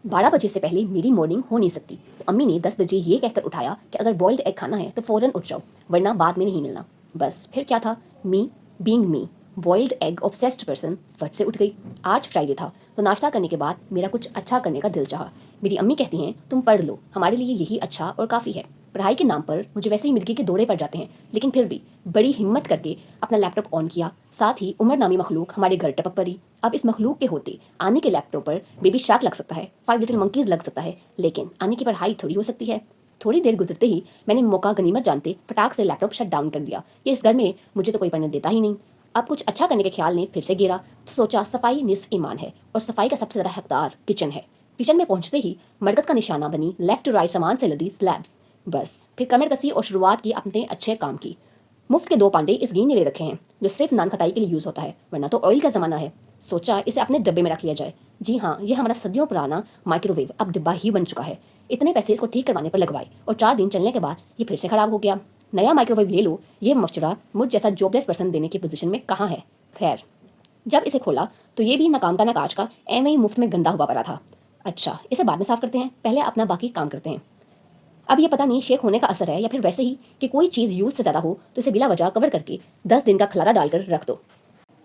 12 बजे से पहले मेरी मॉर्निंग हो नहीं सकती, तो अम्मी ने 10 बजे ये कहकर उठाया कि अगर बॉइल्ड एग खाना है तो फ़ौरन उठ जाओ, वरना बाद में नहीं मिलना। बस फिर क्या था, me being me, boiled egg obsessed person, फट से उठ गई। आज फ्राइडे था, तो नाश्ता करने के बाद मेरा कुछ अच्छा करने का दिल चाहा। मेरी अम्मी कहती हैं तुम पढ़ लो, हमारे लिए यही अच्छा और काफ़ी है। पढ़ाई के नाम पर मुझे वैसे ही मिर्गी के दौरे पड़ जाते हैं, लेकिन फिर भी बड़ी हिम्मत करके अपना लैपटॉप ऑन किया। साथ ही उमर नामी मखलूक हमारे घर टपक पड़ी। अब इस मखलूक के होते आने के लैपटॉप पर बेबी शार्क लग सकता है, 5 लिटिल मंकीज लग सकता है, लेकिन आने की पढ़ाई थोड़ी हो सकती है। थोड़ी देर गुजरते ही मैंने मौका गनीमत जानते फटाक से लैपटॉप शट डाउन कर दिया। ये इस घर में मुझे तो कोई पढ़ने देता ही नहीं। अब कुछ अच्छा करने के ख्याल ने फिर से गिरा, तो सोचा सफाई निस्फ ईमान है और सफाई का सबसे ज़्यादा हकदार किचन है। किचन में पहुंचते ही मरकज का निशाना बनी लेफ्ट टू राइट सामान से लदी स्लैब्स। बस फिर कमर कसी और शुरुआत की अपने अच्छे काम की। मुफ्त के 2 पांडे इस गिन ने ले रखे हैं, जो सिर्फ नान खटाई के लिए यूज़ होता है, वरना तो ऑयल का ज़माना है। सोचा इसे अपने डब्बे में रख लिया जाए। जी हाँ, ये हमारा सदियों पुराना माइक्रोवेव अब डिब्बा ही बन चुका है। इतने पैसे इसको ठीक करवाने पर लगवाए और 4 दिन चलने के बाद ये फिर से ख़राब हो गया। नया माइक्रोवेव ले लो, ये मशवरा मुझ जैसा जॉबलेस पर्सन देने की पोजीशन में कहाँ है। खैर, जब इसे खोला तो ये भी नाकाम का ना काज का एवं ही मुफ्त में गंदा हुआ पड़ा था। अच्छा, इसे बाद में साफ करते हैं, पहले अपना बाकी काम करते हैं। अब ये पता नहीं शेख होने का असर है या फिर वैसे ही कि कोई चीज़ यूज़ से ज़्यादा हो तो इसे बिला वजह कवर करके 10 दिन का खलारा डालकर रख दो,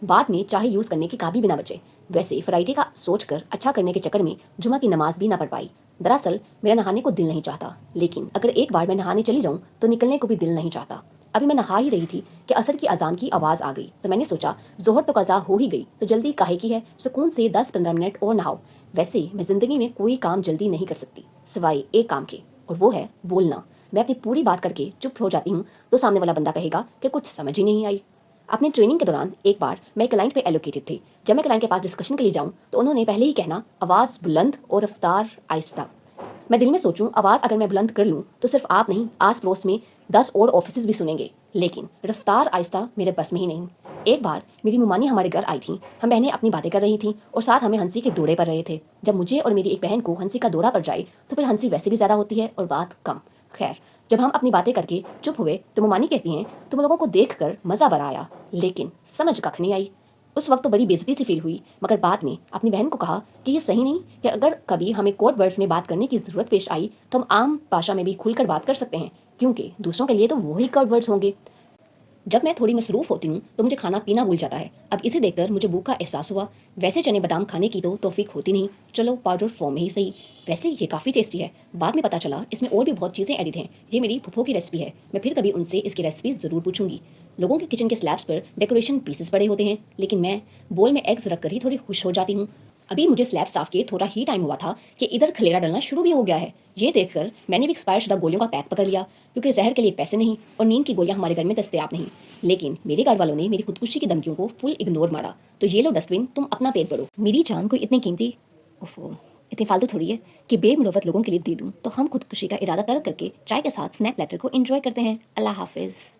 बाद में चाहे यूज़ करने की काबी भी ना बचे। वैसे फ्राइडे का सोचकर अच्छा करने के चक्कर में जुमा की नमाज भी ना पढ़ पाई। दरअसल मेरा नहाने को दिल नहीं चाहता, लेकिन अगर एक बार मैं नहाने चली जाऊँ तो निकलने को भी दिल नहीं चाहता। अभी मैं नहा ही रही थी कि असर की अजान की आवाज़ आ गई, तो मैंने सोचा जोहर तो कज़ा हो ही गई, तो जल्दी काहे की है, सुकून से 10-15 मिनट और नहाओ। वैसे मैं ज़िंदगी में कोई काम जल्दी नहीं कर सकती सिवाय एक काम के, और वो है बोलना। मैं अपनी पूरी बात करके चुप हो जाती हूँ तो सामने वाला बंदा कहेगा कि कुछ समझ ही नहीं आई। अपनी ट्रेनिंग के दौरान एक बार मैं क्लाइंट पे एलोकेटेड थी। जब मैं क्लाइंट के पास डिस्कशन के लिए जाऊँ तो उन्होंने पहले ही कहना आवाज़ बुलंद और रफ्तार आहिस्ता। मैं दिल में सोचूं आवाज़ अगर मैं बुलंद कर लूँ तो सिर्फ आप नहीं, आस पड़ोस में 10 और ऑफिस भी सुनेंगे, लेकिन रफ्तार आहिस्ता मेरे बस में ही नहीं। एक बार मेरी मुमानी हमारे घर आई थी, हम बहनें अपनी बातें कर रही थीं और साथ हमें हंसी के दौरे पर रहे थे। जब मुझे और मेरी एक बहन को हंसी का दौरा पड़ जाए तो फिर हंसी वैसे भी ज़्यादा होती है और बात कम। खैर, जब हम अपनी बातें करके चुप हुए तो मुमानी कहती हैं तुम लोगों को देख कर मज़ा बड़ा आया, लेकिन समझ कख नहीं आई। उस वक्त तो बड़ी बेइज्जती सी फील हुई, मगर बाद में अपनी बहन को कहा कि ये सही नहीं कि अगर कभी हमें कोड वर्ड्स में बात करने की ज़रूरत पेश आई तो हम आम भाषा में भी खुलकर बात कर सकते हैं, क्योंकि दूसरों के लिए तो वही कोड वर्ड्स होंगे। जब मैं थोड़ी मसरूफ़ होती हूँ तो मुझे खाना पीना भूल जाता है। अब इसे देखकर मुझे भूख का एहसास हुआ। वैसे चने बादाम खाने की तो तौफीक होती नहीं, चलो पाउडर फॉर्म में ही सही। वैसे ये काफ़ी टेस्टी है। बाद में पता चला इसमें और भी बहुत चीज़ें एडिड हैं। ये मेरी फूफो की रेसिपी है, मैं फिर कभी उनसे इसकी रेसिपी ज़रूर पूछूंगी। लोगों के किचन के स्लैब्स पर डेकोरेशन पीसेस पड़े होते हैं, लेकिन मैं बोल में एग्स रख कर ही थोड़ी खुश हो जाती हूँ। अभी मुझे स्लैब साफ किए थोड़ा ही टाइम हुआ था कि इधर खलेरा डलना शुरू भी हो गया है। ये देखकर मैंने भी एक्सपायर शुदा गोलियों का पैक पकड़ लिया, क्योंकि जहर के लिए पैसे नहीं और नींद की गोलियां हमारे घर में दस्तयाब नहीं। लेकिन मेरे घर वालों ने मेरी खुदकुशी की धमकियों को फुल इग्नोर मारा। तो ये लो डस्टबिन, तुम अपना पेट भरो। मेरी जान कोई इतनी कीमती, ओफो, इतनी फालतू थोड़ी है कि बेमुरवत लोगों के लिए दे दूं। तो हम खुदकुशी का इरादा तर्क करके चाय के साथ स्नैक प्लेटर को एंजॉय करते हैं। अल्लाह हाफिज़।